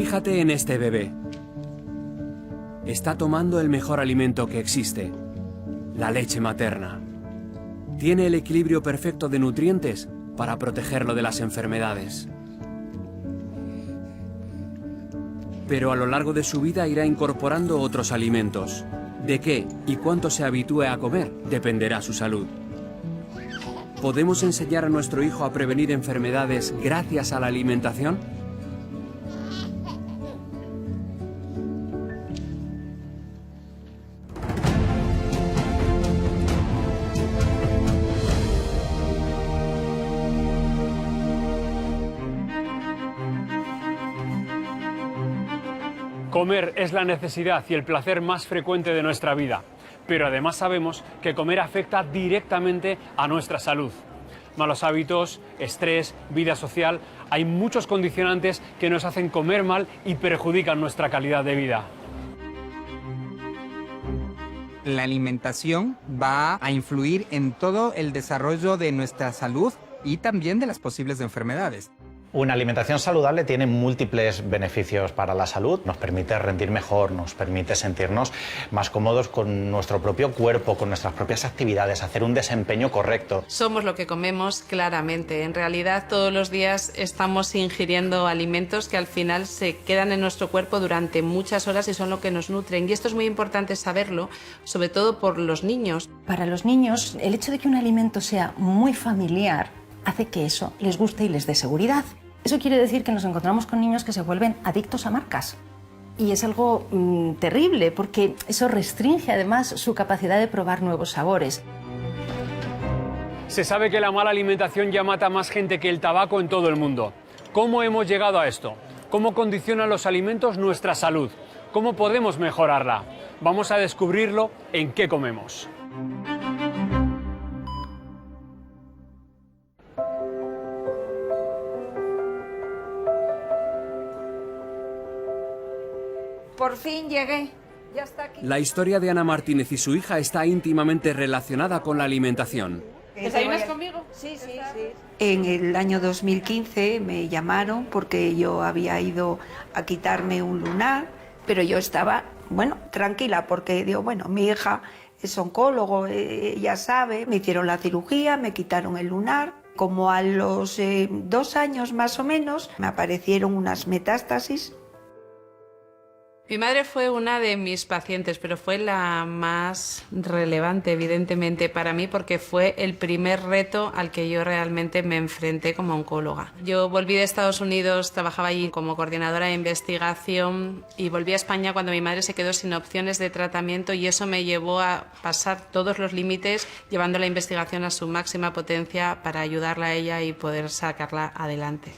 Fíjate en este bebé. Está tomando el mejor alimento que existe, la leche materna. Tiene el equilibrio perfecto de nutrientes para protegerlo de las enfermedades. Pero a lo largo de su vida irá incorporando otros alimentos. De qué y cuánto se habitúe a comer dependerá su salud. ¿Podemos enseñar a nuestro hijo a prevenir enfermedades gracias a la alimentación? Comer es la necesidad y el placer más frecuente de nuestra vida, pero además sabemos que comer afecta directamente a nuestra salud. Malos hábitos, estrés, vida social, hay muchos condicionantes que nos hacen comer mal y perjudican nuestra calidad de vida. La alimentación va a influir en todo el desarrollo de nuestra salud y también de las posibles enfermedades. Una alimentación saludable tiene múltiples beneficios para la salud. Nos permite rendir mejor, nos permite sentirnos más cómodos con nuestro propio cuerpo, con nuestras propias actividades, hacer un desempeño correcto. Somos lo que comemos, claramente. En realidad, todos los días estamos ingiriendo alimentos que al final se quedan en nuestro cuerpo durante muchas horas y son lo que nos nutren. Y esto es muy importante saberlo, sobre todo por los niños. Para los niños, el hecho de que un alimento sea muy familiar hace que eso les guste y les dé seguridad. Eso quiere decir que nos encontramos con niños que se vuelven adictos a marcas. Y es algo terrible, porque eso restringe además su capacidad de probar nuevos sabores. Se sabe que la mala alimentación ya mata más gente que el tabaco en todo el mundo. ¿Cómo hemos llegado a esto? ¿Cómo condicionan los alimentos nuestra salud? ¿Cómo podemos mejorarla? Vamos a descubrirlo en ¿Qué comemos? Por fin llegué. Ya está aquí. La historia de Ana Martínez y su hija está íntimamente relacionada con la alimentación. ¿Desayunas conmigo? Sí, sí, sí. En el año 2015 me llamaron porque yo había ido a quitarme un lunar, pero yo estaba, bueno, tranquila porque digo, bueno, mi hija es oncólogo, ella sabe, me hicieron la cirugía, me quitaron el lunar. Como a los 2 años más o menos me aparecieron unas metástasis. Mi madre fue una de mis pacientes, pero fue la más relevante, evidentemente, para mí, porque fue el primer reto al que yo realmente me enfrenté como oncóloga. Yo volví de Estados Unidos, trabajaba allí como coordinadora de investigación y volví a España cuando mi madre se quedó sin opciones de tratamiento y eso me llevó a pasar todos los límites, llevando la investigación a su máxima potencia para ayudarla a ella y poder sacarla adelante.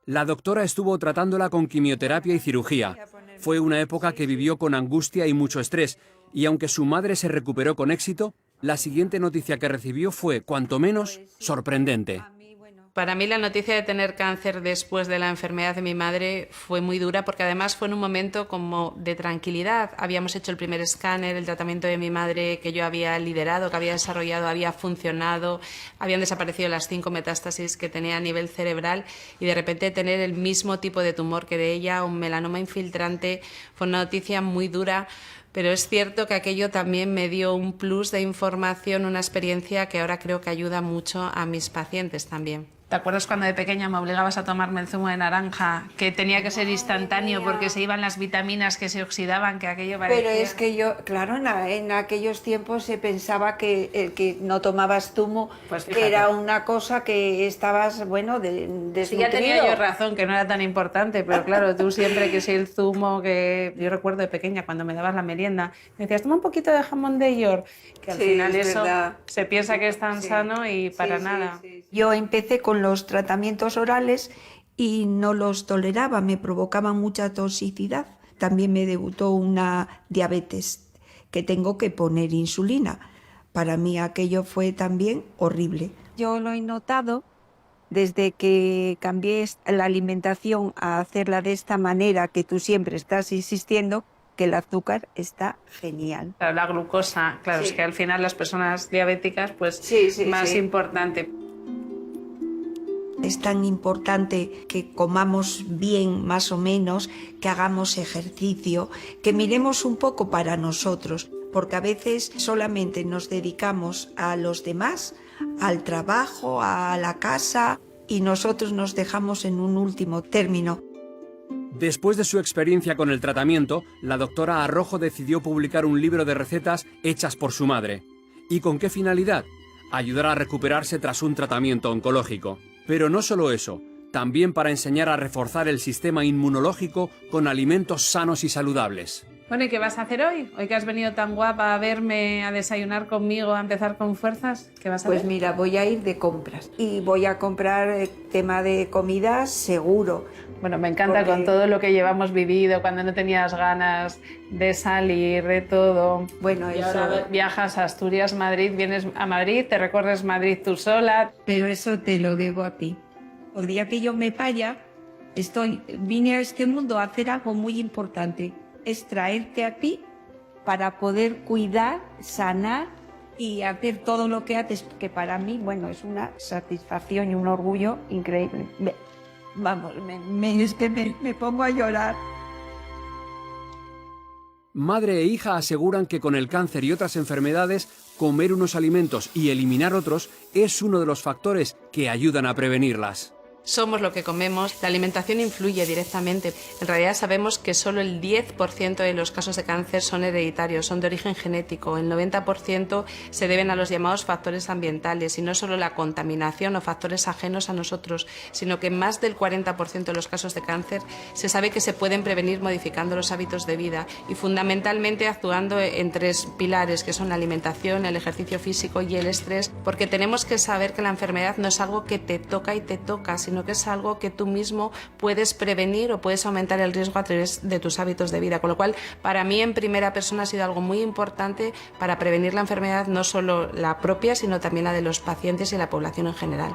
La doctora estuvo tratándola con quimioterapia y cirugía. Fue una época que vivió con angustia y mucho estrés, y aunque su madre se recuperó con éxito, la siguiente noticia que recibió fue, cuanto menos, sorprendente. Para mí la noticia de tener cáncer después de la enfermedad de mi madre fue muy dura porque además fue en un momento como de tranquilidad. Habíamos hecho el primer escáner, el tratamiento de mi madre que yo había liderado, que había desarrollado, había funcionado, habían desaparecido las 5 metástasis que tenía a nivel cerebral y de repente tener el mismo tipo de tumor que de ella, un melanoma infiltrante, fue una noticia muy dura. Pero es cierto que aquello también me dio un plus de información, una experiencia que ahora creo que ayuda mucho a mis pacientes también. ¿Te acuerdas cuando de pequeña me obligabas a tomarme el zumo de naranja, que tenía que ser instantáneo porque se iban las vitaminas que se oxidaban, que aquello parecía... Pero es que yo, claro, en aquellos tiempos se pensaba que el que no tomabas zumo, Pues que era una cosa que estabas, bueno, desnutrido. Sí, ya tenía yo razón, que no era tan importante, pero claro, tú siempre que si el zumo, que yo recuerdo de pequeña cuando me dabas la merienda, me decías, toma un poquito de jamón de York, que al final eso verdad. se piensa que es tan sano y para nada. Sí. Yo empecé con los tratamientos orales y no los toleraba, me provocaban mucha toxicidad. También me debutó una diabetes, que tengo que poner insulina. Para mí aquello fue también horrible. Yo lo he notado desde que cambié la alimentación a hacerla de esta manera que tú siempre estás insistiendo, que el azúcar está genial. Claro, la glucosa, claro, Sí. es que al final las personas diabéticas, pues Sí, más sí. importante. es tan importante que comamos bien más o menos, que hagamos ejercicio, que miremos un poco para nosotros, porque a veces solamente nos dedicamos a los demás, al trabajo, a la casa, y nosotros nos dejamos en un último término. Después de su experiencia con el tratamiento, la doctora Arrojo decidió publicar un libro de recetas hechas por su madre. ¿Y con qué finalidad? Ayudar a recuperarse tras un tratamiento oncológico. Pero no solo eso, también para enseñar a reforzar el sistema inmunológico con alimentos sanos y saludables. Bueno, ¿y qué vas a hacer hoy? Hoy que has venido tan guapa a verme, a desayunar conmigo, a empezar con fuerzas, ¿qué vas a hacer? Pues mira, voy a ir de compras y voy a comprar tema de comida seguro. Bueno, me encanta con todo lo que llevamos vivido, cuando no tenías ganas de salir, de todo. Bueno, y eso... ahora viajas a Asturias, Madrid, vienes a Madrid, te recorres Madrid tú sola. Pero eso te lo debo a ti. El día que yo me vaya, vine a este mundo a hacer algo muy importante. Es traerte a ti para poder cuidar, sanar y hacer todo lo que haces, que para mí, bueno, es una satisfacción y un orgullo increíble. Vamos, es que me pongo a llorar. Madre e hija aseguran que con el cáncer y otras enfermedades, comer unos alimentos y eliminar otros es uno de los factores que ayudan a prevenirlas. Somos lo que comemos, la alimentación influye directamente. En realidad sabemos que solo el 10% de los casos de cáncer son hereditarios, son de origen genético. El 90% se deben a los llamados factores ambientales, y no solo la contaminación o factores ajenos a nosotros, sino que más del 40% de los casos de cáncer se sabe que se pueden prevenir modificando los hábitos de vida y fundamentalmente actuando en 3 pilares, que son la alimentación, el ejercicio físico y el estrés, porque tenemos que saber que la enfermedad no es algo que te toca y te toca, sino que es algo que tú mismo puedes prevenir o puedes aumentar el riesgo a través de tus hábitos de vida. Con lo cual, para mí en primera persona ha sido algo muy importante para prevenir la enfermedad, no solo la propia, sino también la de los pacientes y la población en general.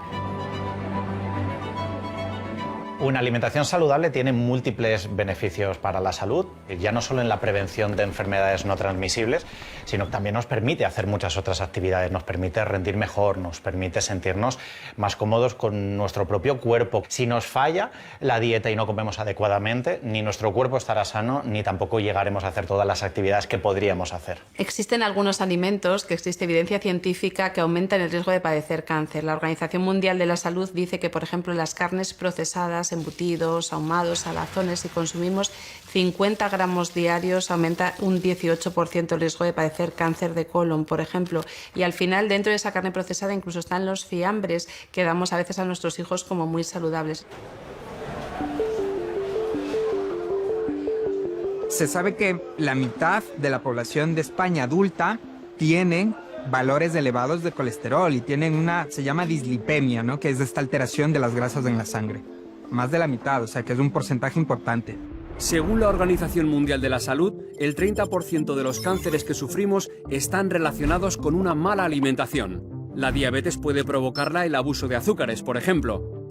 Una alimentación saludable tiene múltiples beneficios para la salud, ya no solo en la prevención de enfermedades no transmisibles, sino que también nos permite hacer muchas otras actividades, nos permite rendir mejor, nos permite sentirnos más cómodos con nuestro propio cuerpo. Si nos falla la dieta y no comemos adecuadamente, ni nuestro cuerpo estará sano, ni tampoco llegaremos a hacer todas las actividades que podríamos hacer. Existen algunos alimentos que existe evidencia científica que aumentan el riesgo de padecer cáncer. La Organización Mundial de la Salud dice que, por ejemplo, las carnes procesadas, embutidos, ahumados, salazones, si consumimos 50 gramos diarios, aumenta un 18% el riesgo de padecer cáncer de colon, por ejemplo. Y al final, dentro de esa carne procesada incluso están los fiambres que damos a veces a nuestros hijos como muy saludables. Se sabe que la mitad de la población de España adulta tienen valores elevados de colesterol y tienen se llama dislipemia, ¿no? Que es esta alteración de las grasas en la sangre. Más de la mitad, o sea que es un porcentaje importante. Según la Organización Mundial de la Salud, el 30% de los cánceres que sufrimos están relacionados con una mala alimentación. La diabetes puede provocarla el abuso de azúcares, por ejemplo.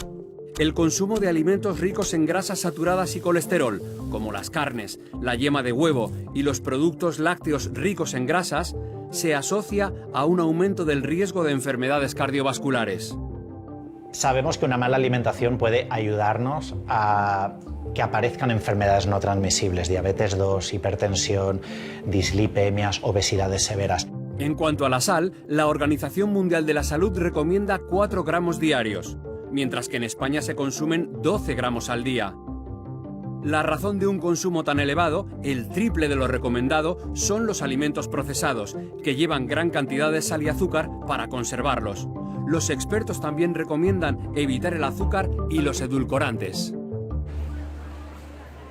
El consumo de alimentos ricos en grasas saturadas y colesterol, como las carnes, la yema de huevo y los productos lácteos ricos en grasas, se asocia a un aumento del riesgo de enfermedades cardiovasculares. Sabemos que una mala alimentación puede ayudarnos a que aparezcan enfermedades no transmisibles, diabetes 2, hipertensión, dislipemias, obesidades severas. En cuanto a la sal, la Organización Mundial de la Salud recomienda 4 gramos diarios, mientras que en España se consumen 12 gramos al día. La razón de un consumo tan elevado, el triple de lo recomendado, son los alimentos procesados, que llevan gran cantidad de sal y azúcar para conservarlos. Los expertos también recomiendan evitar el azúcar y los edulcorantes.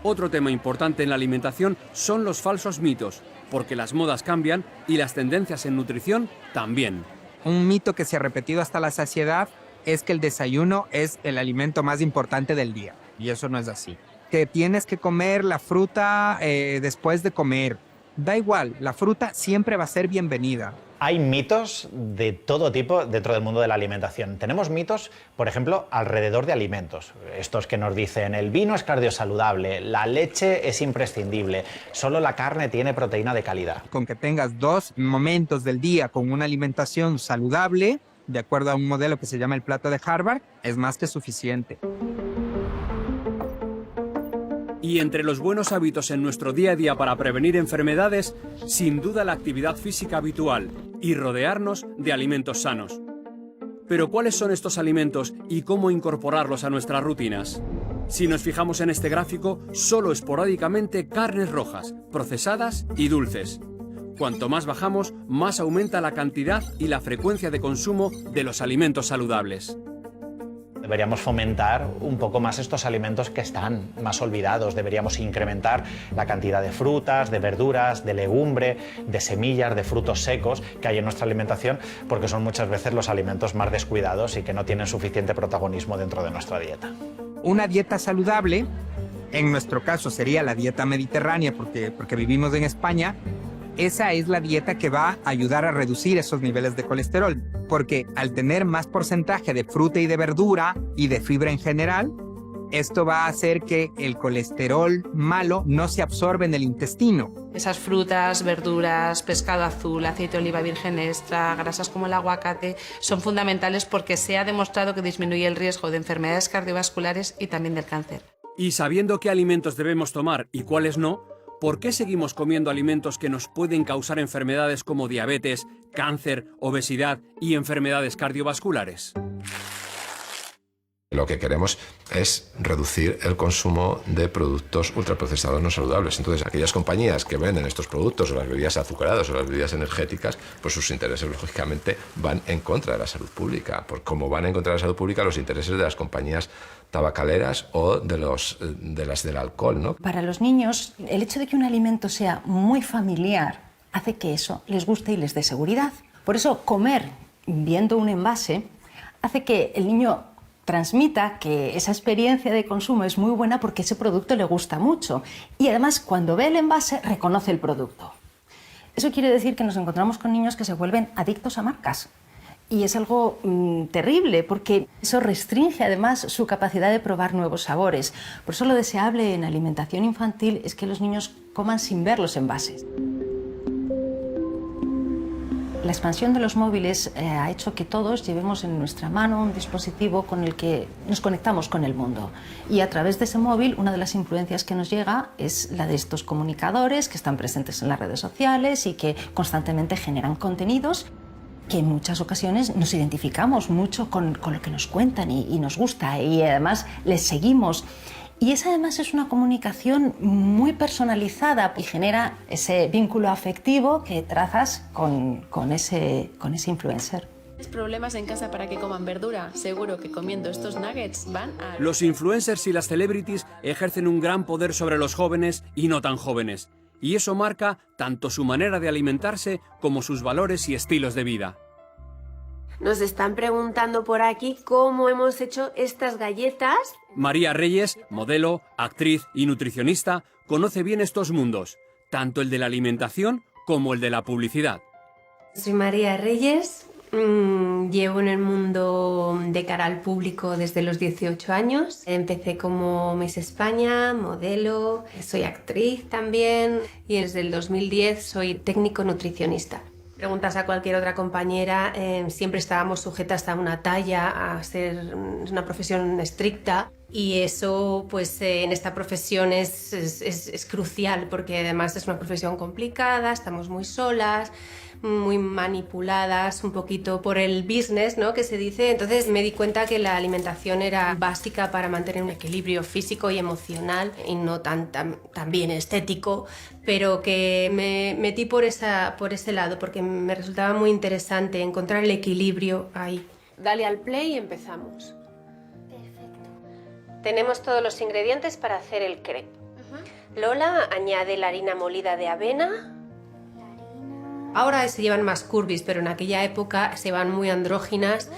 Otro tema importante en la alimentación son los falsos mitos, porque las modas cambian y las tendencias en nutrición también. Un mito que se ha repetido hasta la saciedad es que el desayuno es el alimento más importante del día, y eso no es así. Que tienes que comer la fruta después de comer. Da igual, la fruta siempre va a ser bienvenida. Hay mitos de todo tipo dentro del mundo de la alimentación. Tenemos mitos, por ejemplo, alrededor de alimentos. Estos que nos dicen, el vino es cardiosaludable, la leche es imprescindible, solo la carne tiene proteína de calidad. Con que tengas 2 momentos del día con una alimentación saludable, de acuerdo a un modelo que se llama el plato de Harvard, es más que suficiente. Y entre los buenos hábitos en nuestro día a día para prevenir enfermedades, sin duda la actividad física habitual y rodearnos de alimentos sanos. Pero ¿cuáles son estos alimentos y cómo incorporarlos a nuestras rutinas? Si nos fijamos en este gráfico, solo esporádicamente carnes rojas, procesadas y dulces. Cuanto más bajamos, más aumenta la cantidad y la frecuencia de consumo de los alimentos saludables. Deberíamos fomentar un poco más estos alimentos que están más olvidados. Deberíamos incrementar la cantidad de frutas, de verduras, de legumbre, de semillas, de frutos secos que hay en nuestra alimentación, porque son muchas veces los alimentos más descuidados y que no tienen suficiente protagonismo dentro de nuestra dieta. Una dieta saludable, en nuestro caso sería la dieta mediterránea, porque vivimos en España. Esa es la dieta que va a ayudar a reducir esos niveles de colesterol, porque al tener más porcentaje de fruta y de verdura y de fibra en general, esto va a hacer que el colesterol malo no se absorbe en el intestino. Esas frutas, verduras, pescado azul, aceite de oliva virgen extra, grasas como el aguacate, son fundamentales porque se ha demostrado que disminuye el riesgo de enfermedades cardiovasculares y también del cáncer. Y sabiendo qué alimentos debemos tomar y cuáles no, ¿por qué seguimos comiendo alimentos que nos pueden causar enfermedades como diabetes, cáncer, obesidad y enfermedades cardiovasculares? Lo que queremos es reducir el consumo de productos ultraprocesados no saludables. Entonces, aquellas compañías que venden estos productos, o las bebidas azucaradas o las bebidas energéticas, pues sus intereses, lógicamente, van en contra de la salud pública. Por como van en contra de la salud pública los intereses de las compañías tabacaleras o de las del alcohol, ¿no? Para los niños, el hecho de que un alimento sea muy familiar hace que eso les guste y les dé seguridad. Por eso, comer viendo un envase hace que el niño transmita que esa experiencia de consumo es muy buena porque ese producto le gusta mucho. Y además, cuando ve el envase, reconoce el producto. Eso quiere decir que nos encontramos con niños que se vuelven adictos a marcas. Y es algo terrible porque eso restringe además su capacidad de probar nuevos sabores. Por eso lo deseable en alimentación infantil es que los niños coman sin ver los envases. La expansión de los móviles ha hecho que todos llevemos en nuestra mano un dispositivo con el que nos conectamos con el mundo. Y a través de ese móvil, una de las influencias que nos llega es la de estos comunicadores que están presentes en las redes sociales y que constantemente generan contenidos que en muchas ocasiones nos identificamos mucho con lo que nos cuentan y nos gusta y además les seguimos. Y esa además es una comunicación muy personalizada y genera ese vínculo afectivo que trazas con ese influencer. Problemas en casa para que coman verdura. Seguro que comiendo estos nuggets van a... Los influencers y las celebrities ejercen un gran poder sobre los jóvenes y no tan jóvenes. Y eso marca tanto su manera de alimentarse como sus valores y estilos de vida. Nos están preguntando por aquí cómo hemos hecho estas galletas. María Reyes, modelo, actriz y nutricionista, conoce bien estos mundos, tanto el de la alimentación como el de la publicidad. Soy María Reyes, llevo en el mundo de cara al público desde los 18 años. Empecé como Miss España, modelo, soy actriz también y desde el 2010 soy técnico nutricionista. Preguntas a cualquier otra compañera, siempre estábamos sujetas a una talla, a ser una profesión estricta y eso pues en esta profesión es crucial porque además es una profesión complicada, estamos muy solas, muy manipuladas un poquito por el business, ¿no?, que se dice. Entonces me di cuenta que la alimentación era básica para mantener un equilibrio físico y emocional y no tan bien estético, pero que me metí por ese lado porque me resultaba muy interesante encontrar el equilibrio ahí. Dale al play y empezamos. Perfecto. Tenemos todos los ingredientes para hacer el crepe. Lola añade la harina molida de avena. Ahora se llevan más curvis, pero en aquella época se van muy andróginas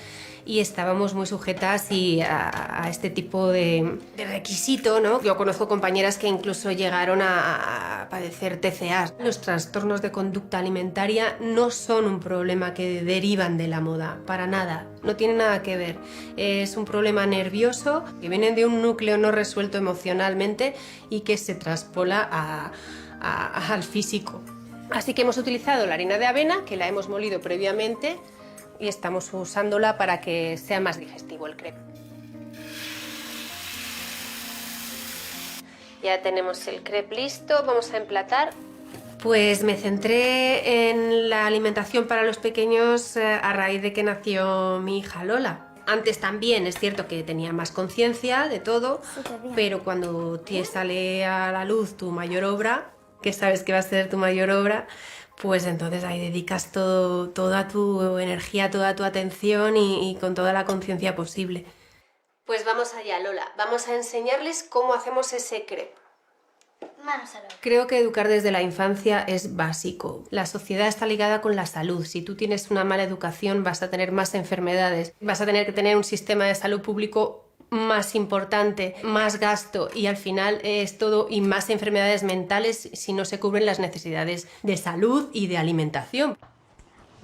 y estábamos muy sujetas a este tipo de requisito, ¿no? Yo conozco compañeras que incluso llegaron a padecer TCA. Los trastornos de conducta alimentaria no son un problema que derivan de la moda, para nada, no tiene nada que ver. Es un problema nervioso que viene de un núcleo no resuelto emocionalmente y que se traspola al físico. Así que hemos utilizado la harina de avena, que la hemos molido previamente, y estamos usándola para que sea más digestivo el crepe. Ya tenemos el crepe listo, vamos a emplatar. Pues me centré en la alimentación para los pequeños a raíz de que nació mi hija Lola. Antes también es cierto que tenía más conciencia de todo, pero cuando te sale a la luz tu mayor obra, que sabes que va a ser tu mayor obra, pues entonces ahí dedicas toda tu energía, toda tu atención y con toda la conciencia posible. Pues vamos allá, Lola. Vamos a enseñarles cómo hacemos ese crepe. Creo que educar desde la infancia es básico. La sociedad está ligada con la salud. Si tú tienes una mala educación vas a tener más enfermedades, vas a tener que tener un sistema de salud público más importante, más gasto y al final es todo y más enfermedades mentales si no se cubren las necesidades de salud y de alimentación.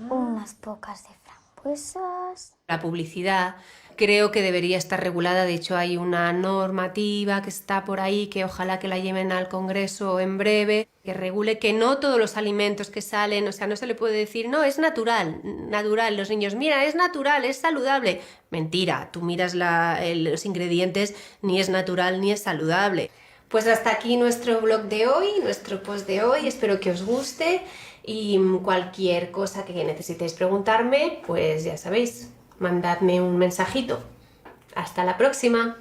Unas pocas de frambuesas. La publicidad creo que debería estar regulada, de hecho hay una normativa que está por ahí que ojalá que la lleven al Congreso en breve, que regule que no todos los alimentos que salen, o sea, no se le puede decir, no, es natural, los niños, mira, es natural, es saludable. Mentira, tú miras los ingredientes, ni es natural ni es saludable. Pues hasta aquí nuestro blog de hoy, nuestro post de hoy, espero que os guste y cualquier cosa que necesitéis preguntarme, pues ya sabéis, mandadme un mensajito. Hasta la próxima.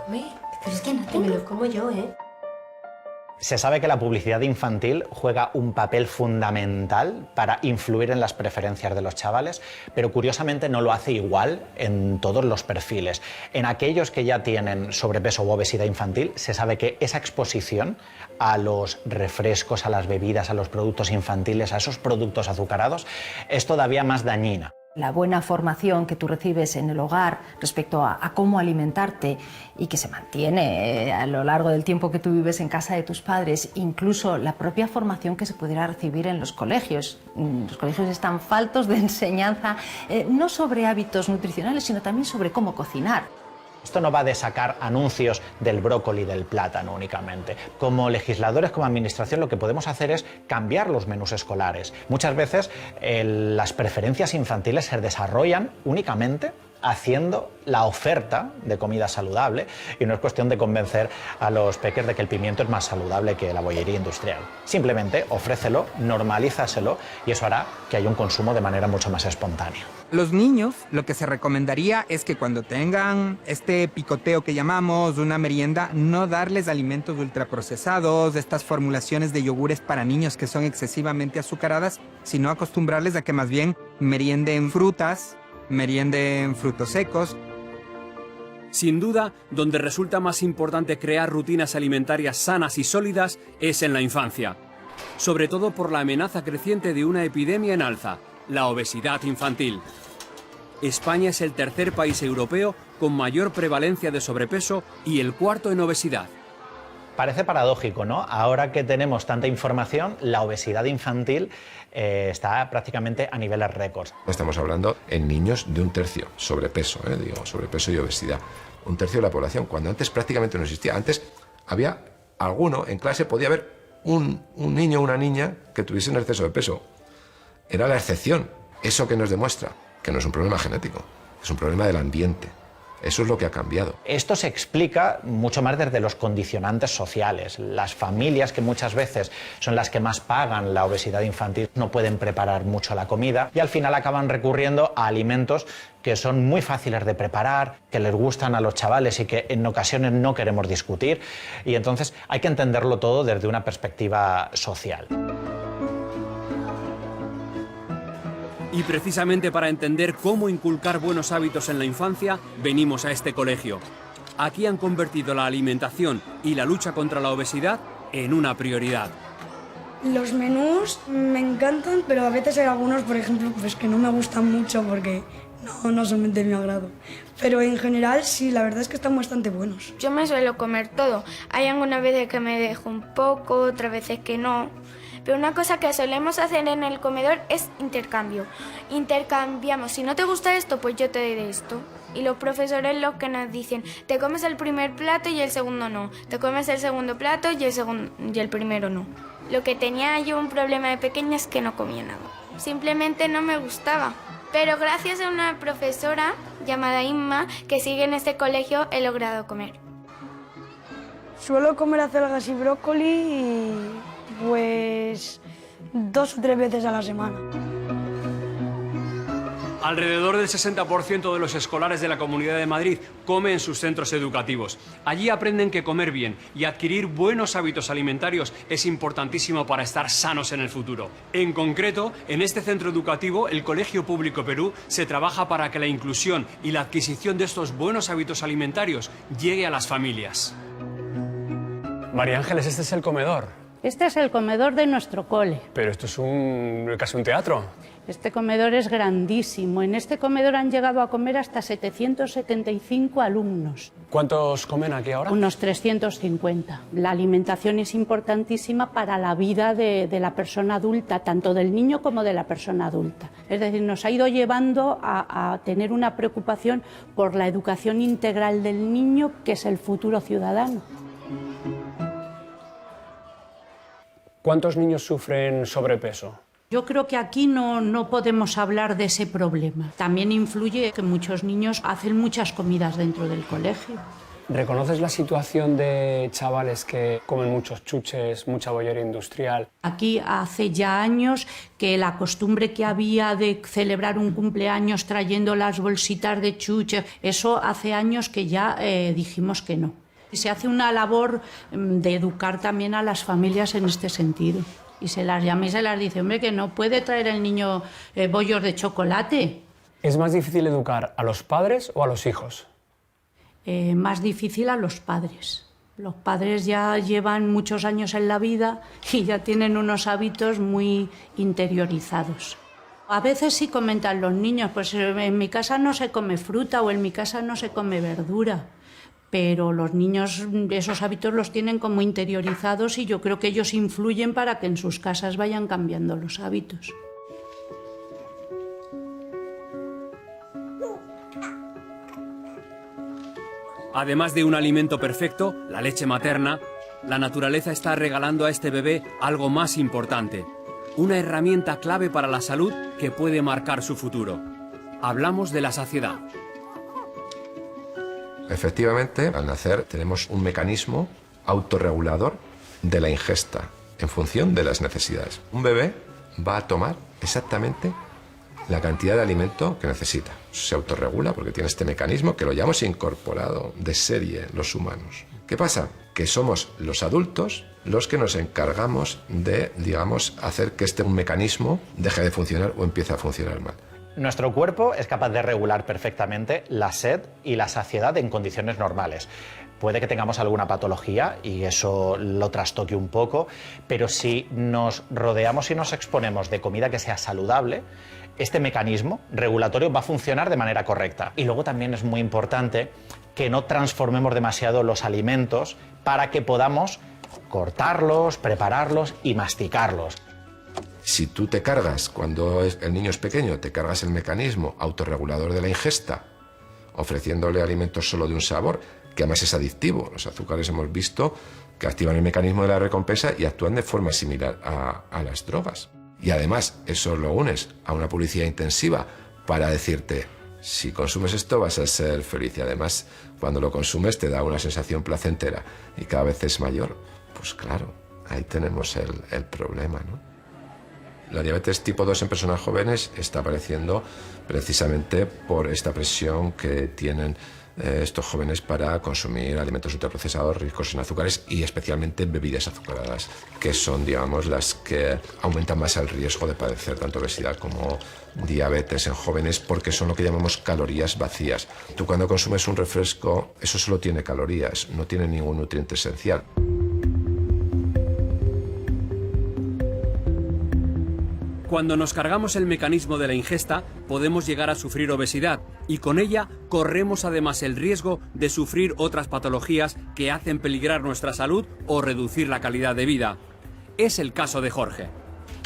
Come, Pero es que no que tengo. me lo como yo, ¿eh? Se sabe que la publicidad infantil juega un papel fundamental para influir en las preferencias de los chavales, pero curiosamente no lo hace igual en todos los perfiles. En aquellos que ya tienen sobrepeso u obesidad infantil, se sabe que esa exposición a los refrescos, a las bebidas, a los productos infantiles, a esos productos azucarados, es todavía más dañina. La buena formación que tú recibes en el hogar respecto a cómo alimentarte y que se mantiene a lo largo del tiempo que tú vives en casa de tus padres, incluso la propia formación que se pudiera recibir en los colegios. Los colegios están faltos de enseñanza, no sobre hábitos nutricionales, sino también sobre cómo cocinar. Esto no va de sacar anuncios del brócoli y del plátano únicamente. Como legisladores, como administración, lo que podemos hacer es cambiar los menús escolares. Muchas veces las preferencias infantiles se desarrollan únicamente haciendo la oferta de comida saludable y no es cuestión de convencer a los peques de que el pimiento es más saludable que la bollería industrial. Simplemente ofrécelo, normalízaselo y eso hará que haya un consumo de manera mucho más espontánea. Los niños, lo que se recomendaría es que cuando tengan este picoteo que llamamos una merienda, no darles alimentos ultraprocesados, estas formulaciones de yogures para niños que son excesivamente azucaradas, sino acostumbrarles a que más bien merienden frutas, merienden frutos secos. Sin duda, donde resulta más importante crear rutinas alimentarias sanas y sólidas es en la infancia. Sobre todo por la amenaza creciente de una epidemia en alza, la obesidad infantil. España es el tercer país europeo con mayor prevalencia de sobrepeso y el cuarto en obesidad. Parece paradójico, ¿no? Ahora que tenemos tanta información, la obesidad infantil está prácticamente a niveles récords. Estamos hablando en niños de un tercio, sobrepeso, sobrepeso y obesidad. Un tercio de la población, cuando antes prácticamente no existía. Antes había alguno, en clase podía haber un niño o una niña que tuviese un exceso de peso. Era la excepción. Eso que nos demuestra que no es un problema genético, es un problema del ambiente. Eso es lo que ha cambiado. Esto se explica mucho más desde los condicionantes sociales. Las familias, que muchas veces son las que más pagan la obesidad infantil, no pueden preparar mucho la comida y al final acaban recurriendo a alimentos que son muy fáciles de preparar, que les gustan a los chavales y que en ocasiones no queremos discutir. Y entonces hay que entenderlo todo desde una perspectiva social. Y precisamente para entender cómo inculcar buenos hábitos en la infancia, venimos a este colegio. Aquí han convertido la alimentación y la lucha contra la obesidad en una prioridad. Los menús me encantan, pero a veces hay algunos, por ejemplo, pues que no me gustan mucho porque no son de mi agrado. Pero en general sí, la verdad es que están bastante buenos. Yo me suelo comer todo. Hay algunas veces que me dejo un poco, otras veces que no. Pero una cosa que solemos hacer en el comedor es intercambio. Intercambiamos, si no te gusta esto, pues yo te doy de esto. Y los profesores los que nos dicen, te comes el primer plato y el segundo no. Te comes el segundo plato y el primero no. Lo que tenía yo un problema de pequeña es que no comía nada. simplemente no me gustaba. Pero gracias a una profesora llamada Inma, que sigue en este colegio, he logrado comer. Suelo comer acelgas y brócoli y pues 2 o 3 veces a la semana. Alrededor del 60% de los escolares de la Comunidad de Madrid come en sus centros educativos. Allí aprenden que comer bien y adquirir buenos hábitos alimentarios es importantísimo para estar sanos en el futuro. En concreto, en este centro educativo, el Colegio Público Perú, se trabaja para que la inclusión y la adquisición de estos buenos hábitos alimentarios llegue a las familias. María Ángeles, este es el comedor. Este es el comedor de nuestro cole. Pero esto es casi un teatro. Este comedor es grandísimo. En este comedor han llegado a comer hasta 775 alumnos. ¿Cuántos comen aquí ahora? Unos 350. La alimentación es importantísima para la vida de la persona adulta, tanto del niño como de la persona adulta. Es decir, nos ha ido llevando a tener una preocupación por la educación integral del niño, que es el futuro ciudadano. ¿Cuántos niños sufren sobrepeso? Yo creo que aquí no podemos hablar de ese problema. También influye que muchos niños hacen muchas comidas dentro del colegio. ¿Reconoces la situación de chavales que comen muchos chuches, mucha bollería industrial? Aquí hace ya años que la costumbre que había de celebrar un cumpleaños trayendo las bolsitas de chuches, eso hace años que ya dijimos que no. Se hace una labor de educar también a las familias en este sentido. Y se las llama y se las dice, hombre, que no puede traer el niño bollos de chocolate. ¿Es más difícil educar a los padres o a los hijos? Más difícil a los padres. Los padres ya llevan muchos años en la vida y ya tienen unos hábitos muy interiorizados. A veces sí comentan los niños, pues en mi casa no se come fruta o en mi casa no se come verdura. Pero los niños esos hábitos los tienen como interiorizados y yo creo que ellos influyen para que en sus casas vayan cambiando los hábitos. Además de un alimento perfecto, la leche materna, la naturaleza está regalando a este bebé algo más importante, una herramienta clave para la salud que puede marcar su futuro. Hablamos de la saciedad. Efectivamente, al nacer tenemos un mecanismo autorregulador de la ingesta en función de las necesidades. Un bebé va a tomar exactamente la cantidad de alimento que necesita. Se autorregula porque tiene este mecanismo que lo llamamos incorporado de serie los humanos. ¿Qué pasa? Que somos los adultos los que nos encargamos de, digamos, hacer que este mecanismo deje de funcionar o empiece a funcionar mal. Nuestro cuerpo es capaz de regular perfectamente la sed y la saciedad en condiciones normales. Puede que tengamos alguna patología y eso lo trastoque un poco, pero si nos rodeamos y nos exponemos de comida que sea saludable, este mecanismo regulatorio va a funcionar de manera correcta. Y luego también es muy importante que no transformemos demasiado los alimentos para que podamos cortarlos, prepararlos y masticarlos. Si tú te cargas, cuando el niño es pequeño, te cargas el mecanismo autorregulador de la ingesta, ofreciéndole alimentos solo de un sabor, que además es adictivo. Los azúcares hemos visto que activan el mecanismo de la recompensa y actúan de forma similar a las drogas. Y además eso lo unes a una publicidad intensiva para decirte, si consumes esto vas a ser feliz. Y además, cuando lo consumes te da una sensación placentera y cada vez es mayor. Pues claro, ahí tenemos el problema, ¿no? La diabetes tipo 2 en personas jóvenes está apareciendo precisamente por esta presión que tienen estos jóvenes para consumir alimentos ultraprocesados ricos en azúcares y especialmente bebidas azucaradas, que son, digamos, las que aumentan más el riesgo de padecer tanto obesidad como diabetes en jóvenes, porque son lo que llamamos calorías vacías. Tú cuando consumes un refresco, eso solo tiene calorías, no tiene ningún nutriente esencial. Cuando nos cargamos el mecanismo de la ingesta, podemos llegar a sufrir obesidad y con ella corremos además el riesgo de sufrir otras patologías que hacen peligrar nuestra salud o reducir la calidad de vida. Es el caso de Jorge.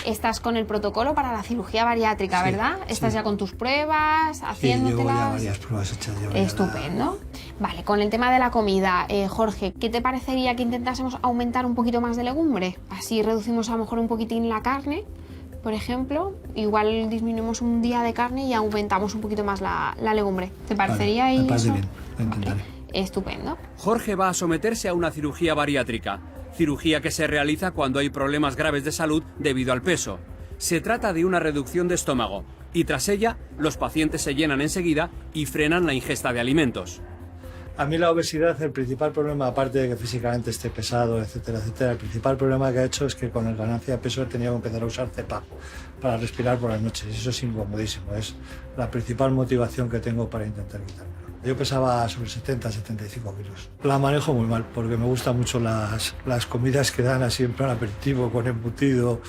Estás con el protocolo para la cirugía bariátrica, sí, ¿verdad? Estás ya con tus pruebas, haciéndotelas. Sí, llevo ya varias pruebas hechas. Estupendo. Vale, con el tema de la comida, Jorge, ¿qué te parecería que intentásemos aumentar un poquito más de legumbre? Así reducimos a lo mejor un poquitín la carne, por ejemplo, igual disminuimos un día de carne y aumentamos un poquito más la legumbre. ¿Te parecería Vale, me parece eso? bien, lo intentaré. Estupendo. Jorge va a someterse a una cirugía bariátrica, cirugía que se realiza cuando hay problemas graves de salud debido al peso. Se trata de una reducción de estómago y tras ella los pacientes se llenan enseguida y frenan la ingesta de alimentos. A mí la obesidad, el principal problema, aparte de que físicamente esté pesado, etcétera, etcétera, el principal problema que ha hecho es que con el ganancia de peso he tenido que empezar a usar CEPA para respirar por las noches. Y eso es incomodísimo, es la principal motivación que tengo para intentar quitármelo. Yo pesaba sobre 70, 75 kilos. La manejo muy mal porque me gustan mucho las comidas que dan así en plan aperitivo, con embutido,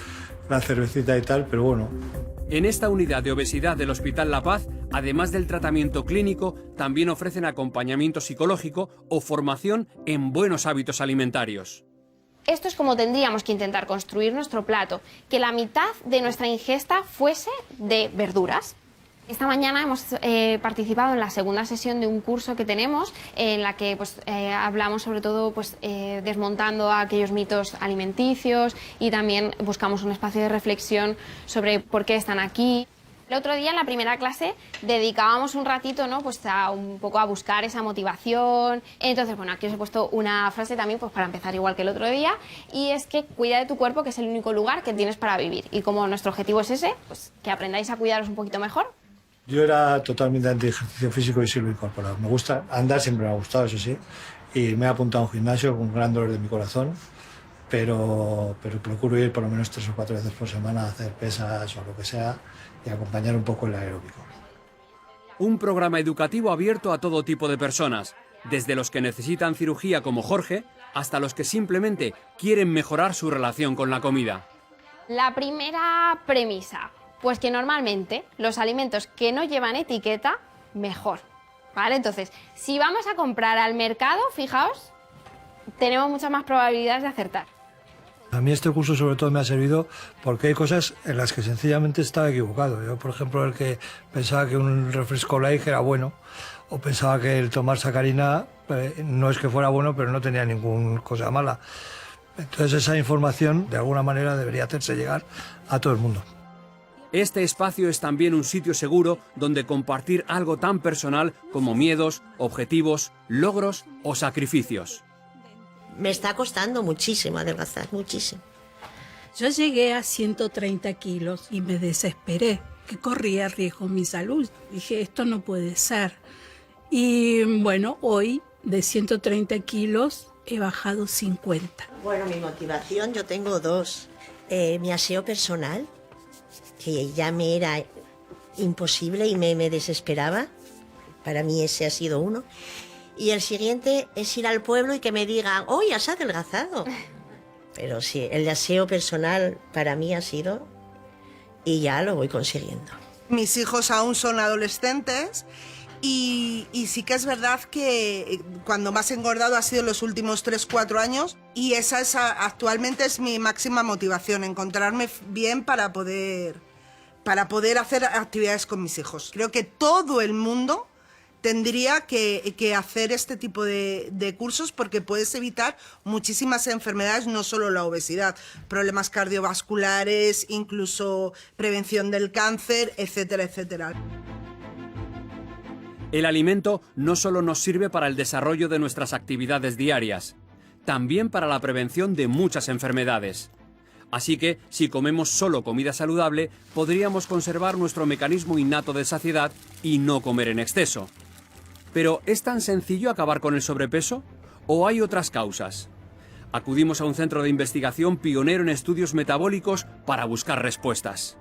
la cervecita y tal, pero bueno. En esta unidad de obesidad del Hospital La Paz, además del tratamiento clínico, también ofrecen acompañamiento psicológico o formación en buenos hábitos alimentarios. Esto es como tendríamos que intentar construir nuestro plato, que la mitad de nuestra ingesta fuese de verduras. Esta mañana hemos participado en la segunda sesión de un curso que tenemos en la que hablamos sobre todo desmontando aquellos mitos alimenticios y también buscamos un espacio de reflexión sobre por qué están aquí. El otro día en la primera clase dedicábamos un ratito, ¿no? Un poco a buscar esa motivación. Entonces, bueno, aquí os he puesto una frase también para empezar igual que el otro día, y es que cuida de tu cuerpo, que es el único lugar que tienes para vivir. Y como nuestro objetivo es ese, que aprendáis a cuidaros un poquito mejor. Yo era totalmente anti ejercicio físico y sí lo he incorporado. Me gusta andar, siempre me ha gustado, eso sí, y me he apuntado a un gimnasio con un gran dolor de mi corazón, pero procuro ir por lo menos 3 o 4 veces por semana a hacer pesas o lo que sea y acompañar un poco el aeróbico. Un programa educativo abierto a todo tipo de personas, desde los que necesitan cirugía como Jorge, hasta los que simplemente quieren mejorar su relación con la comida. La primera premisa, pues que normalmente los alimentos que no llevan etiqueta, mejor, ¿vale? Entonces, si vamos a comprar al mercado, fijaos, tenemos muchas más probabilidades de acertar. A mí este curso sobre todo me ha servido porque hay cosas en las que sencillamente estaba equivocado. Yo, por ejemplo, el que pensaba que un refresco light era bueno, o pensaba que el tomar sacarina no es que fuera bueno, pero no tenía ninguna cosa mala. Entonces esa información, de alguna manera, debería hacerse llegar a todo el mundo. Este espacio es también un sitio seguro donde compartir algo tan personal como miedos, objetivos, logros o sacrificios. Me está costando muchísimo adelgazar, muchísimo. Yo llegué a 130 kilos y me desesperé, que corría riesgo mi salud. Dije, esto no puede ser. Y bueno, hoy de 130 kilos he bajado 50. Bueno, mi motivación yo tengo 2. Mi aseo personal, que ya me era imposible y me desesperaba. Para mí ese ha sido uno. Y el siguiente es ir al pueblo y que me digan, ¡oye, has adelgazado! Pero sí, el aseo personal para mí ha sido, y ya lo voy consiguiendo. Mis hijos aún son adolescentes y sí que es verdad que cuando más he engordado ha sido en los últimos 3-4 años y actualmente es mi máxima motivación, encontrarme bien para poder hacer actividades con mis hijos. Creo que todo el mundo tendría que hacer este tipo de cursos porque puedes evitar muchísimas enfermedades, no solo la obesidad, problemas cardiovasculares, incluso prevención del cáncer, etcétera, etcétera. El alimento no solo nos sirve para el desarrollo de nuestras actividades diarias, también para la prevención de muchas enfermedades. Así que, si comemos solo comida saludable, podríamos conservar nuestro mecanismo innato de saciedad y no comer en exceso. Pero, ¿es tan sencillo acabar con el sobrepeso? ¿O hay otras causas? Acudimos a un centro de investigación pionero en estudios metabólicos para buscar respuestas.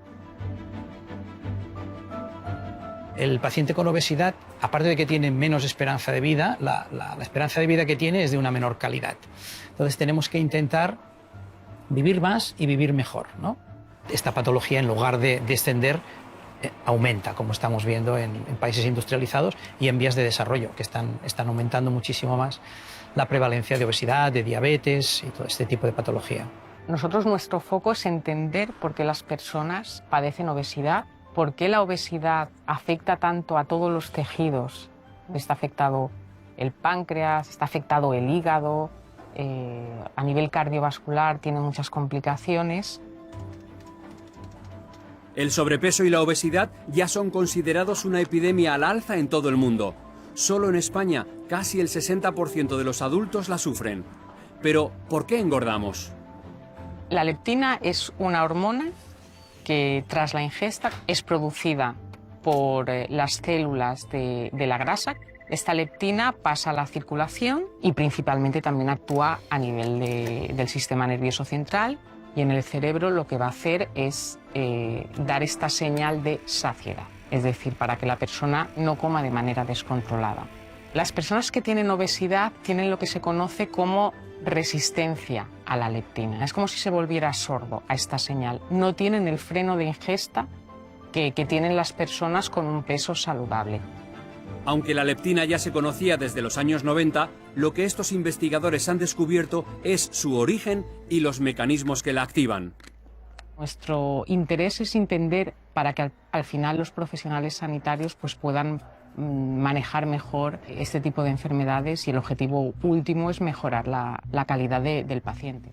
El paciente con obesidad, aparte de que tiene menos esperanza de vida, la esperanza de vida que tiene es de una menor calidad. Entonces tenemos que intentar vivir más y vivir mejor, ¿no? Esta patología, en lugar de descender, aumenta, como estamos viendo en países industrializados y en vías de desarrollo, que están aumentando muchísimo más la prevalencia de obesidad, de diabetes y todo este tipo de patología. Nosotros, nuestro foco es entender por qué las personas padecen obesidad, por qué la obesidad afecta tanto a todos los tejidos. Está afectado el páncreas, está afectado el hígado, a nivel cardiovascular tiene muchas complicaciones. El sobrepeso y la obesidad ya son considerados una epidemia al alza en todo el mundo. Solo en España, casi el 60% de los adultos la sufren. Pero, ¿por qué engordamos? La leptina es una hormona que tras la ingesta es producida por las células de la grasa. Esta leptina pasa a la circulación y principalmente también actúa a nivel del sistema nervioso central, y en el cerebro lo que va a hacer es dar esta señal de saciedad, es decir, para que la persona no coma de manera descontrolada. Las personas que tienen obesidad tienen lo que se conoce como resistencia a la leptina. Es como si se volviera sordo a esta señal. No tienen el freno de ingesta que tienen las personas con un peso saludable. Aunque la leptina ya se conocía desde los años 90, lo que estos investigadores han descubierto es su origen y los mecanismos que la activan. Nuestro interés es entender para que al final los profesionales sanitarios pues puedan manejar mejor este tipo de enfermedades, y el objetivo último es mejorar la calidad del paciente.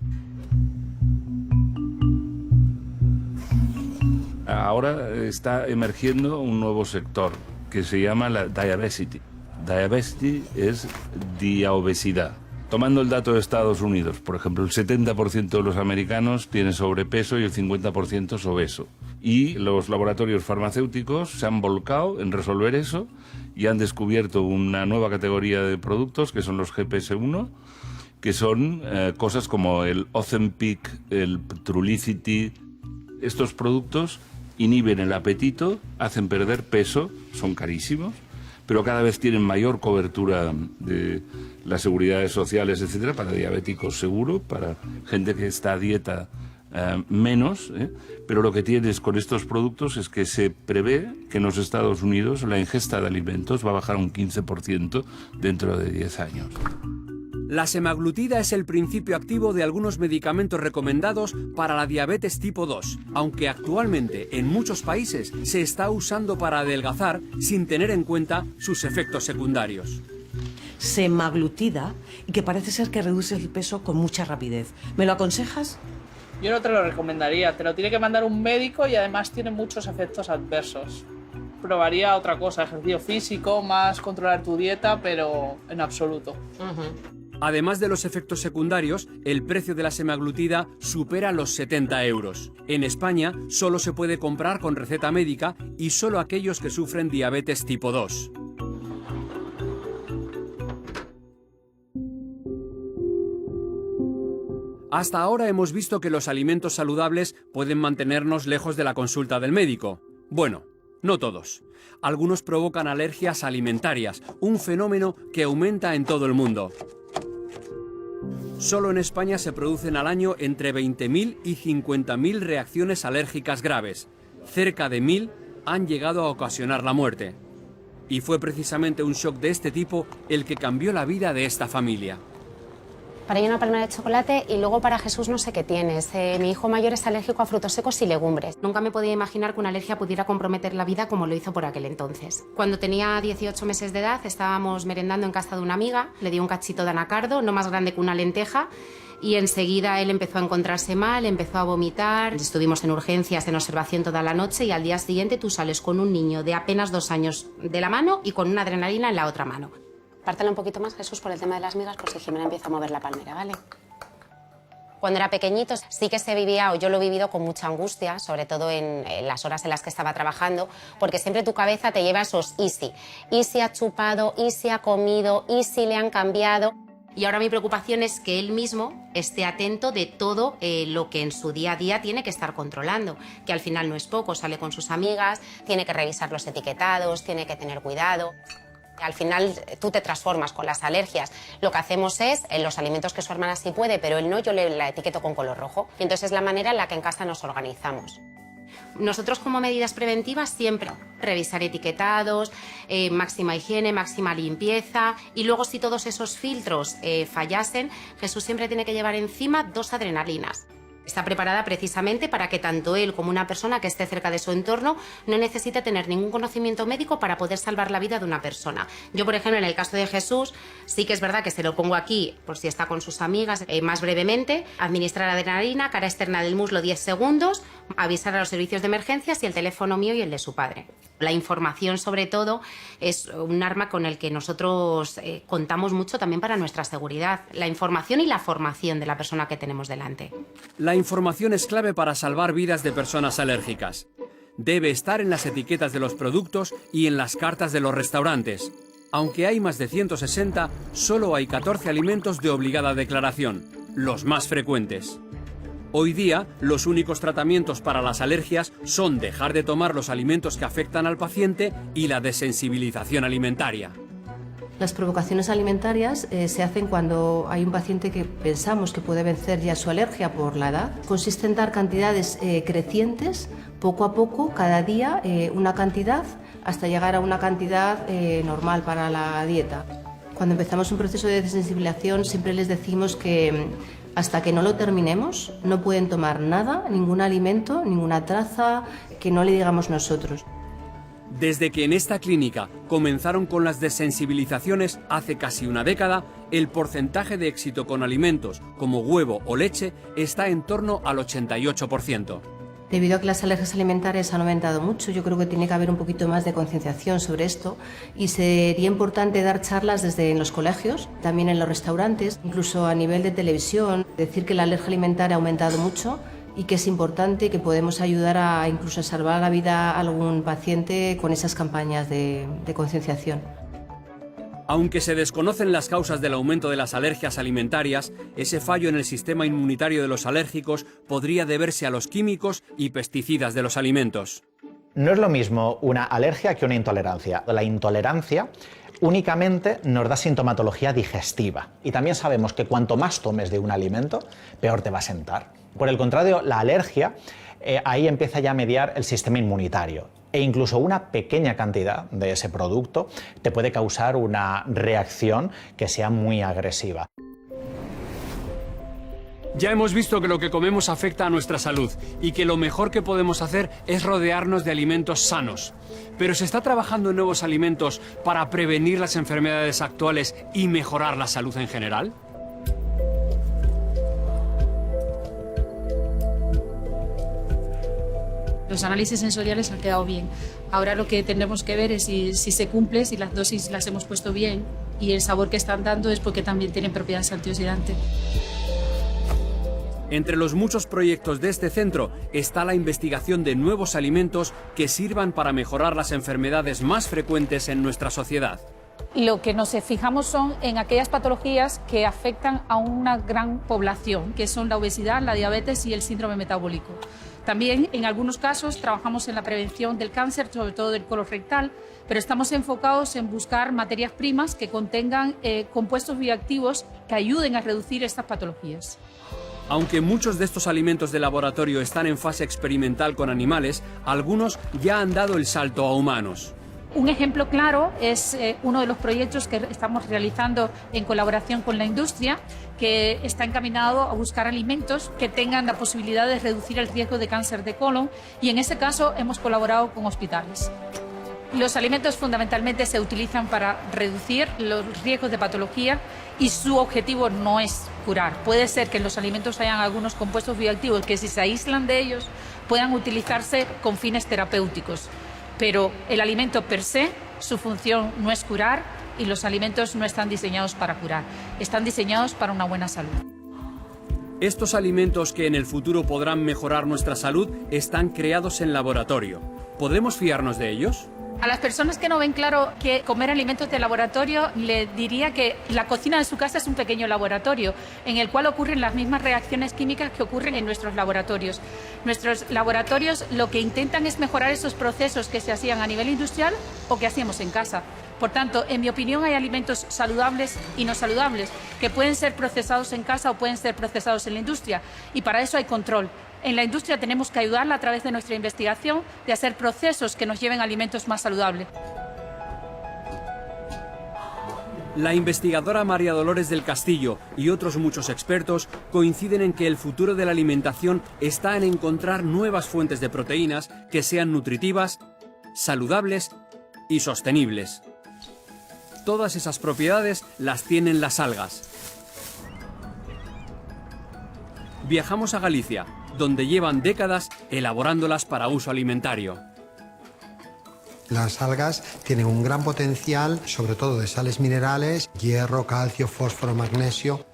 Ahora está emergiendo un nuevo sector que se llama la diabesity. Diabesity es diaobesidad. Tomando el dato de Estados Unidos, por ejemplo, el 70% de los americanos tiene sobrepeso y el 50% es obeso. Y los laboratorios farmacéuticos se han volcado en resolver eso y han descubierto una nueva categoría de productos que son los GPS-1, que son cosas como el Ozempic, el Trulicity. Estos productos inhiben el apetito, hacen perder peso, son carísimos, pero cada vez tienen mayor cobertura de las seguridades sociales, etcétera, para diabéticos seguro, para gente que está a dieta menos, pero lo que tienes con estos productos es que se prevé que en los Estados Unidos la ingesta de alimentos va a bajar un 15% dentro de 10 años. La semaglutida es el principio activo de algunos medicamentos recomendados para la diabetes tipo 2, aunque actualmente en muchos países se está usando para adelgazar sin tener en cuenta sus efectos secundarios. Semaglutida, y que parece ser que reduce el peso con mucha rapidez. ¿Me lo aconsejas? Yo no te lo recomendaría, te lo tiene que mandar un médico y además tiene muchos efectos adversos. Probaría otra cosa, ejercicio físico, más controlar tu dieta, pero en absoluto. Además de los efectos secundarios, el precio de la semaglutida supera los 70 euros. En España solo se puede comprar con receta médica y solo aquellos que sufren diabetes tipo 2. Hasta ahora hemos visto que los alimentos saludables pueden mantenernos lejos de la consulta del médico. Bueno, no todos. Algunos provocan alergias alimentarias, un fenómeno que aumenta en todo el mundo. Solo en España se producen al año entre 20.000 y 50.000 reacciones alérgicas graves. Cerca de 1.000 han llegado a ocasionar la muerte. Y fue precisamente un shock de este tipo el que cambió la vida de esta familia. Para ella una palmera de chocolate y luego para Jesús no sé qué tienes. Mi hijo mayor es alérgico a frutos secos y legumbres. Nunca me podía imaginar que una alergia pudiera comprometer la vida como lo hizo por aquel entonces. Cuando tenía 18 meses de edad estábamos merendando en casa de una amiga, le di un cachito de anacardo, no más grande que una lenteja, y enseguida él empezó a encontrarse mal, empezó a vomitar. Estuvimos en urgencias, en observación toda la noche, y al día siguiente tú sales con un niño de apenas 2 años de la mano y con una adrenalina en la otra mano. Pártela un poquito más, Jesús, por el tema de las migas, por si Jimena empieza a mover la palmera, ¿vale? Cuando era pequeñito sí que se vivía, o yo lo he vivido con mucha angustia, sobre todo en las horas en las que estaba trabajando, porque siempre tu cabeza te lleva esos easy. Easy ha chupado, easy ha comido, easy le han cambiado. Y ahora mi preocupación es que él mismo esté atento de todo lo que en su día a día tiene que estar controlando, que al final no es poco, sale con sus amigas, tiene que revisar los etiquetados, tiene que tener cuidado. Al final tú te transformas con las alergias. Lo que hacemos es, en los alimentos que su hermana sí puede, pero él no, yo le la etiqueto con color rojo. Y entonces es la manera en la que en casa nos organizamos. Nosotros como medidas preventivas siempre revisar etiquetados, máxima higiene, máxima limpieza, y luego si todos esos filtros fallasen, Jesús siempre tiene que llevar encima 2 adrenalinas. Está preparada precisamente para que tanto él como una persona que esté cerca de su entorno no necesite tener ningún conocimiento médico para poder salvar la vida de una persona. Yo, por ejemplo, en el caso de Jesús, sí que es verdad que se lo pongo aquí por si está con sus amigas, más brevemente: administrar adrenalina, cara externa del muslo 10 segundos, avisar a los servicios de emergencias y el teléfono mío y el de su padre. La información, sobre todo, es un arma con el que nosotros contamos mucho también para nuestra seguridad. La información y la formación de la persona que tenemos delante. La información es clave para salvar vidas de personas alérgicas. Debe estar en las etiquetas de los productos y en las cartas de los restaurantes. Aunque hay más de 160, solo hay 14 alimentos de obligada declaración, los más frecuentes. Hoy día, los únicos tratamientos para las alergias son dejar de tomar los alimentos que afectan al paciente y la desensibilización alimentaria. Las provocaciones alimentarias se hacen cuando hay un paciente que pensamos que puede vencer ya su alergia por la edad. Consiste en dar cantidades crecientes, poco a poco, cada día una cantidad, hasta llegar a una cantidad normal para la dieta. Cuando empezamos un proceso de desensibilización siempre les decimos que hasta que no lo terminemos no pueden tomar nada, ningún alimento, ninguna traza que no le digamos nosotros. Desde que en esta clínica comenzaron con las desensibilizaciones hace casi una década, el porcentaje de éxito con alimentos como huevo o leche está en torno al 88%. Debido a que las alergias alimentarias han aumentado mucho, yo creo que tiene que haber un poquito más de concienciación sobre esto y sería importante dar charlas desde en los colegios, también en los restaurantes, incluso a nivel de televisión, decir que la alergia alimentaria ha aumentado mucho y que es importante, que podemos ayudar a incluso a salvar la vida a algún paciente con esas campañas de concienciación. Aunque se desconocen las causas del aumento de las alergias alimentarias, ese fallo en el sistema inmunitario de los alérgicos podría deberse a los químicos y pesticidas de los alimentos. No es lo mismo una alergia que una intolerancia. La intolerancia únicamente nos da sintomatología digestiva y también sabemos que cuanto más tomes de un alimento, peor te va a sentar. Por el contrario, la alergia, ahí empieza ya a mediar el sistema inmunitario. E incluso una pequeña cantidad de ese producto te puede causar una reacción que sea muy agresiva. Ya hemos visto que lo que comemos afecta a nuestra salud y que lo mejor que podemos hacer es rodearnos de alimentos sanos. Pero ¿se está trabajando en nuevos alimentos para prevenir las enfermedades actuales y mejorar la salud en general? Los análisis sensoriales han quedado bien. Ahora lo que tendremos que ver es si se cumple, si las dosis las hemos puesto bien y el sabor que están dando es porque también tienen propiedades antioxidantes. Entre los muchos proyectos de este centro está la investigación de nuevos alimentos que sirvan para mejorar las enfermedades más frecuentes en nuestra sociedad. Lo que nos fijamos son en aquellas patologías que afectan a una gran población, que son la obesidad, la diabetes y el síndrome metabólico. También, en algunos casos, trabajamos en la prevención del cáncer, sobre todo del colorectal, pero estamos enfocados en buscar materias primas que contengan compuestos bioactivos que ayuden a reducir estas patologías. Aunque muchos de estos alimentos de laboratorio están en fase experimental con animales, algunos ya han dado el salto a humanos. Un ejemplo claro es uno de los proyectos que estamos realizando en colaboración con la industria, que está encaminado a buscar alimentos que tengan la posibilidad de reducir el riesgo de cáncer de colon, y en este caso hemos colaborado con hospitales. Los alimentos fundamentalmente se utilizan para reducir los riesgos de patología y su objetivo no es curar. Puede ser que en los alimentos hayan algunos compuestos bioactivos que, si se aíslan de ellos, puedan utilizarse con fines terapéuticos. Pero el alimento per se, su función no es curar y los alimentos no están diseñados para curar, están diseñados para una buena salud. Estos alimentos que en el futuro podrán mejorar nuestra salud están creados en laboratorio. ¿Podemos fiarnos de ellos? A las personas que no ven claro que comer alimentos de laboratorio, le diría que la cocina de su casa es un pequeño laboratorio en el cual ocurren las mismas reacciones químicas que ocurren en nuestros laboratorios. Nuestros laboratorios lo que intentan es mejorar esos procesos que se hacían a nivel industrial o que hacíamos en casa. Por tanto, en mi opinión, hay alimentos saludables y no saludables que pueden ser procesados en casa o pueden ser procesados en la industria, y para eso hay control. En la industria tenemos que ayudarla a través de nuestra investigación de hacer procesos que nos lleven a alimentos más saludables. La investigadora María Dolores del Castillo y otros muchos expertos coinciden en que el futuro de la alimentación está en encontrar nuevas fuentes de proteínas que sean nutritivas, saludables y sostenibles. Todas esas propiedades las tienen las algas. Viajamos a Galicia, donde llevan décadas elaborándolas para uso alimentario. Las algas tienen un gran potencial, sobre todo de sales minerales, hierro, calcio, fósforo, magnesio.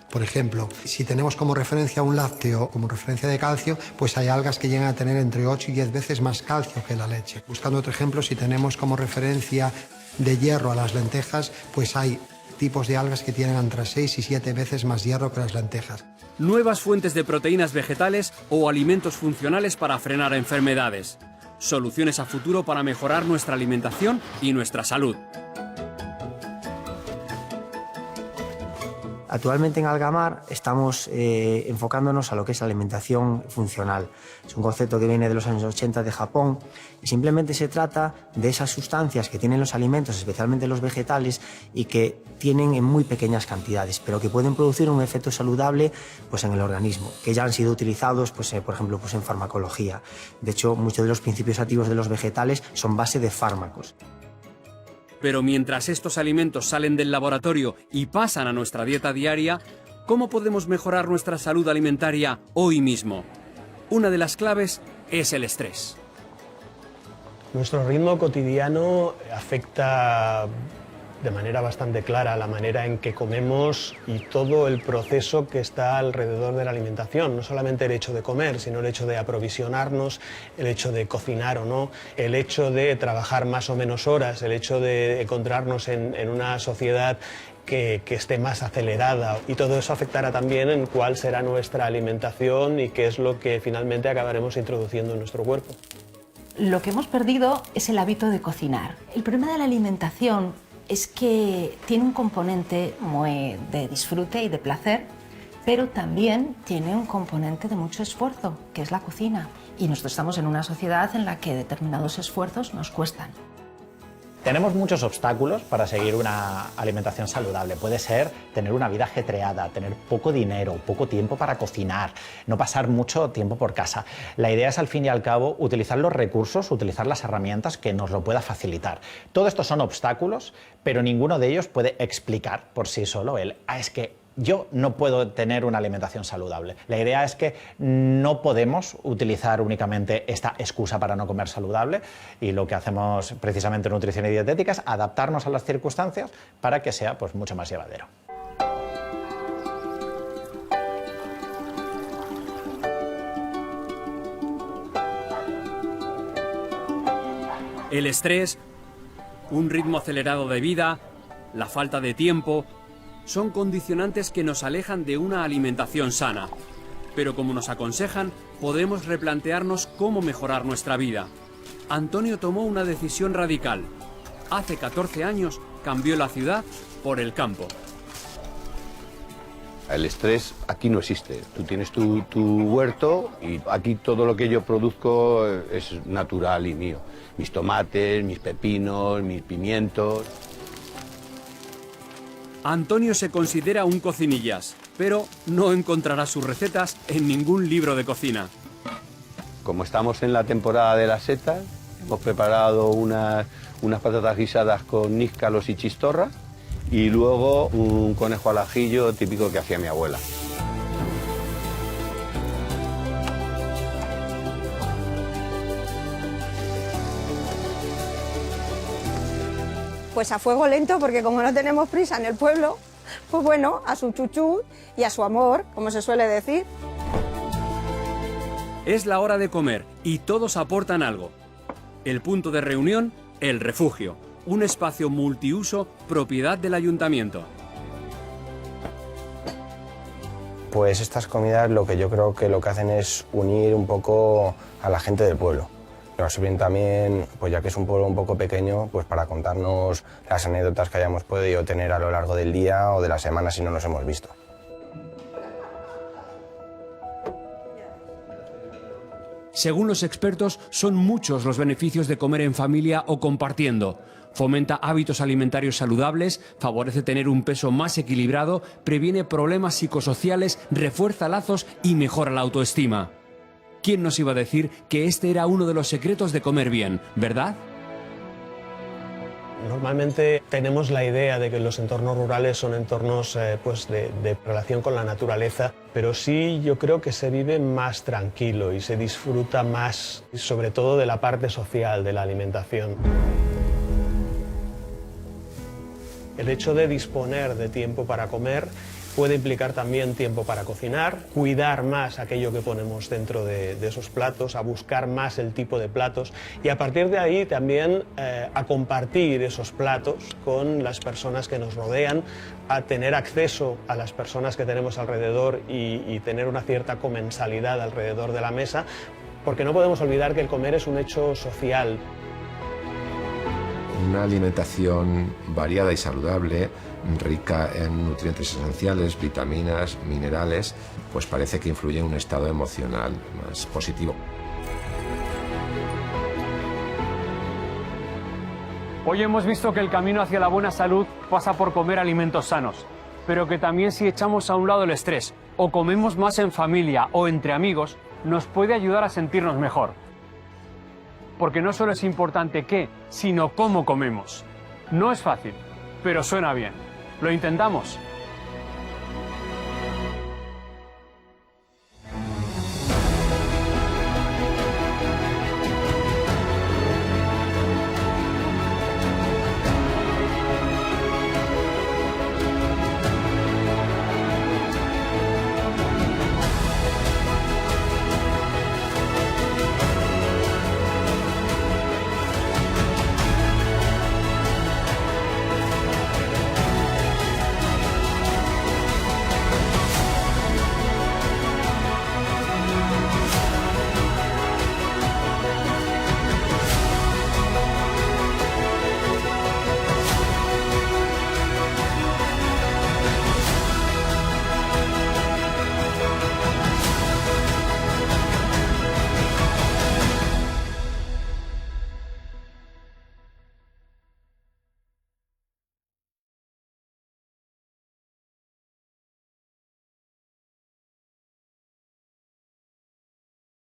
Por ejemplo, si tenemos como referencia un lácteo, como referencia de calcio, pues hay algas que llegan a tener entre 8 y 10 veces más calcio que la leche. Buscando otro ejemplo, si tenemos como referencia de hierro a las lentejas, pues hay tipos de algas que tienen entre 6 y 7 veces más hierro que las lentejas. Nuevas fuentes de proteínas vegetales o alimentos funcionales para frenar enfermedades. Soluciones a futuro para mejorar nuestra alimentación y nuestra salud. Actualmente en Algamar estamos enfocándonos a lo que es la alimentación funcional. Es un concepto que viene de los años 80 de Japón y simplemente se trata de esas sustancias que tienen los alimentos, especialmente los vegetales, y que tienen en muy pequeñas cantidades, pero que pueden producir un efecto saludable pues, en el organismo, que ya han sido utilizados, pues, por ejemplo, pues, en farmacología. De hecho, muchos de los principios activos de los vegetales son base de fármacos. Pero mientras estos alimentos salen del laboratorio y pasan a nuestra dieta diaria, ¿cómo podemos mejorar nuestra salud alimentaria hoy mismo? Una de las claves es el estrés. Nuestro ritmo cotidiano afecta de manera bastante clara la manera en que comemos y todo el proceso que está alrededor de la alimentación. No solamente el hecho de comer, sino el hecho de aprovisionarnos, el hecho de cocinar o no, el hecho de trabajar más o menos horas, el hecho de encontrarnos en una sociedad que esté más acelerada, y todo eso afectará también en cuál será nuestra alimentación y qué es lo que finalmente acabaremos introduciendo en nuestro cuerpo. Lo que hemos perdido es el hábito de cocinar. El problema de la alimentación es que tiene un componente muy de disfrute y de placer, pero también tiene un componente de mucho esfuerzo, que es la cocina. Y nosotros estamos en una sociedad en la que determinados esfuerzos nos cuestan. Tenemos muchos obstáculos para seguir una alimentación saludable. Puede ser tener una vida ajetreada, tener poco dinero, poco tiempo para cocinar, no pasar mucho tiempo por casa. La idea es, al fin y al cabo, utilizar los recursos, utilizar las herramientas que nos lo pueda facilitar. Todo esto son obstáculos, pero ninguno de ellos puede explicar por sí solo es que yo no puedo tener una alimentación saludable. La idea es que no podemos utilizar únicamente esta excusa para no comer saludable, y lo que hacemos precisamente en Nutrición y Dietética es adaptarnos a las circunstancias para que sea pues, mucho más llevadero. El estrés, un ritmo acelerado de vida, la falta de tiempo, son condicionantes que nos alejan de una alimentación sana. Pero como nos aconsejan, podemos replantearnos cómo mejorar nuestra vida. Antonio tomó una decisión radical. Hace 14 años cambió la ciudad por el campo. El estrés aquí no existe. Tú tienes tu huerto y aquí todo lo que yo produzco es natural y mío. Mis tomates, mis pepinos, mis pimientos. Antonio se considera un cocinillas, pero no encontrará sus recetas en ningún libro de cocina. Como estamos en la temporada de las setas, hemos preparado unas patatas guisadas con níscalos y chistorra y luego un conejo al ajillo típico que hacía mi abuela. Pues a fuego lento, porque como no tenemos prisa en el pueblo, pues bueno, a su chuchú y a su amor, como se suele decir. Es la hora de comer y todos aportan algo. El punto de reunión, el refugio, un espacio multiuso propiedad del ayuntamiento. Pues estas comidas lo que yo creo que lo que hacen es unir un poco a la gente del pueblo. Nos sirven también, pues ya que es un pueblo un poco pequeño, pues para contarnos las anécdotas que hayamos podido tener a lo largo del día o de la semana si no nos hemos visto. Según los expertos, son muchos los beneficios de comer en familia o compartiendo. Fomenta hábitos alimentarios saludables, favorece tener un peso más equilibrado, previene problemas psicosociales, refuerza lazos y mejora la autoestima. ¿Quién nos iba a decir que este era uno de los secretos de comer bien, verdad? Normalmente tenemos la idea de que los entornos rurales son entornos pues de relación con la naturaleza, pero sí yo creo que se vive más tranquilo y se disfruta más, sobre todo de la parte social de la alimentación. El hecho de disponer de tiempo para comer puede implicar también tiempo para cocinar, cuidar más aquello que ponemos dentro de esos platos, a buscar más el tipo de platos y a partir de ahí también a compartir esos platos con las personas que nos rodean, a tener acceso a las personas que tenemos alrededor y tener una cierta comensalidad alrededor de la mesa, porque no podemos olvidar que el comer es un hecho social. Una alimentación variada y saludable, rica en nutrientes esenciales, vitaminas, minerales, pues parece que influye en un estado emocional más positivo. Hoy hemos visto que el camino hacia la buena salud pasa por comer alimentos sanos, pero que también si echamos a un lado el estrés o comemos más en familia o entre amigos, nos puede ayudar a sentirnos mejor. Porque no solo es importante qué, sino cómo comemos. No es fácil, pero suena bien. ¿Lo intentamos?